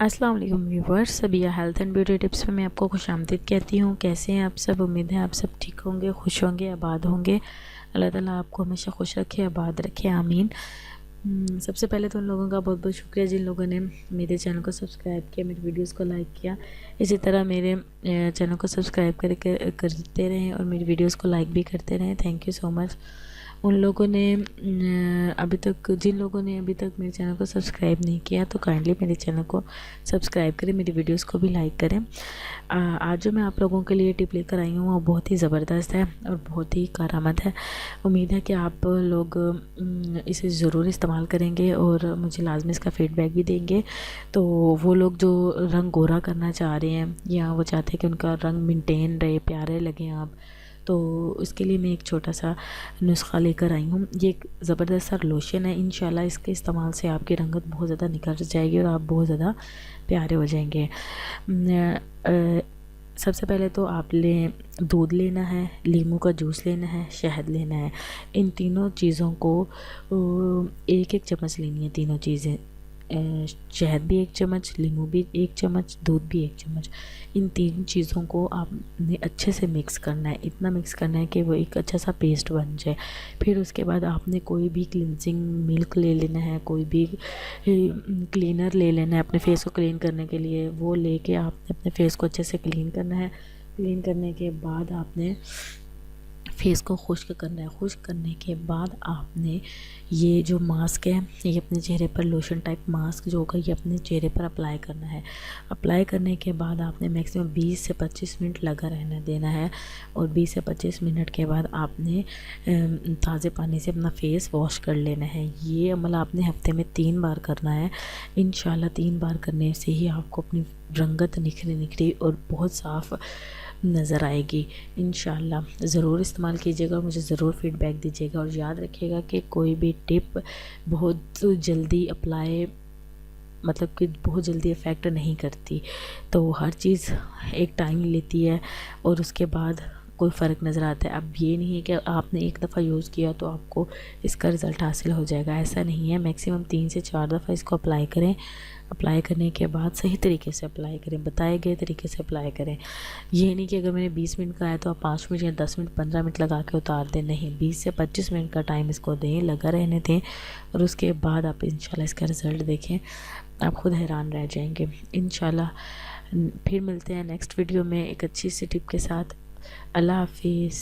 अस्सलाम वालेकुम viewers, Sabiya health and beauty tips में मैं आपको खुशामदीद कहती हूँ। कैसे हैं आप सब? उम्मीद है आप सब ठीक होंगे, खुश होंगे, आबाद होंगे। अल्लाह ताला आपको हमेशा खुश रखे, आबाद रखे, आमीन। सबसे पहले तो उन लोगों का बहुत बहुत शुक्रिया जिन लोगों ने मेरे चैनल को सब्सक्राइब किया, मेरी वीडियोस को लाइक किया। इसी तरह मेरे चैनल को सब्सक्राइब करते रहें और मेरी वीडियोस को लाइक भी करते रहें। Thank you so much. उन लोगों ने जिन लोगों ने अभी तक मेरे चैनल को सब्सक्राइब नहीं किया तो काइंडली मेरे चैनल को सब्सक्राइब करें, मेरी वीडियोस को भी लाइक करें। आज जो मैं आप लोगों के लिए टिप लेकर आई हूँ वो बहुत ही ज़बरदस्त है और बहुत ही कारआमद है। उम्मीद है कि आप लोग इसे ज़रूर इस्तेमाल करेंगे और मुझे लाजमी इसका फ़ीडबैक भी देंगे। तो वो लोग जो रंग गोरा करना चाह रहे हैं या वो चाहते हैं कि उनका रंग मेंटेन रहे, प्यारे लगें आप, तो इसके लिए मैं एक छोटा सा नुस्खा लेकर आई हूँ। ये एक ज़बरदस्त सा लोशन है। इंशाल्लाह इसके इस्तेमाल से आपकी रंगत बहुत ज़्यादा निखर जाएगी और आप बहुत ज़्यादा प्यारे हो जाएंगे। सबसे पहले तो आपने दूध लेना है, नींबू का जूस लेना है, शहद लेना है। इन तीनों चीज़ों को एक एक चम्मच लेनी है, तीनों चीज़ें। शहद भी 1 चम्मच, नींबू भी 1 चम्मच, दूध भी 1 चम्मच। इन तीन चीज़ों को आपने अच्छे से मिक्स करना है, इतना मिक्स करना है कि वो एक अच्छा सा पेस्ट बन जाए। फिर उसके बाद आपने कोई भी क्लिनजिंग मिल्क ले लेना है, कोई भी क्लीनर ले लेना है अपने फेस को क्लीन करने के लिए। वो लेके आपने अपने फेस को अच्छे से क्लीन करना है। क्लीन करने के बाद आपने फेस को खुश्क करना है। खुश्क करने के बाद आपने ये जो मास्क है, ये अपने चेहरे पर लोशन टाइप मास्क जो होगा ये अपने चेहरे पर अप्लाई करना है। अप्लाई करने के बाद आपने मैक्सिमम 20 से 25 मिनट लगा रहने देना है और 20 से 25 मिनट के बाद आपने ताज़े पानी से अपना फेस वॉश कर लेना है। ये अमल आपने हफ्ते में 3 बार करना है। इंशाल्लाह 3 बार करने से ही आपको अपनी रंगत निखरी और बहुत साफ़ नज़र आएगी। इंशाल्लाह ज़रूर इस्तेमाल कीजिएगा, मुझे ज़रूर फ़ीडबैक दीजिएगा और याद रखिएगा कि कोई भी टिप बहुत जल्दी अप्लाई मतलब कि बहुत जल्दी इफ़ेक्ट नहीं करती। तो हर चीज़ एक टाइम लेती है और उसके बाद कोई फ़र्क नज़र आता है। अब ये नहीं है कि आपने एक दफ़ा यूज़ किया तो आपको इसका रिज़ल्ट हासिल हो जाएगा, ऐसा नहीं है। मैक्सिमम 3 से 4 दफ़ा इसको अप्लाई करें। अप्लाई करने के बाद सही तरीके से अप्लाई करें, बताए गए तरीके से अप्लाई करें। ये नहीं कि अगर मैंने 20 मिनट का है तो आप 5 मिनट या 10 मिनट 15 मिनट लगा के उतार दें, नहीं। 20 से 25 मिनट का टाइम इसको दें, लगा रहने दें और उसके बाद आप इंशाल्लाह इसका रिज़ल्ट देखें, आप खुद हैरान रह जाएंगे। इंशाल्लाह फिर मिलते हैं नेक्स्ट वीडियो में एक अच्छी सी टिप के साथ। अल्लाह हाफिज़।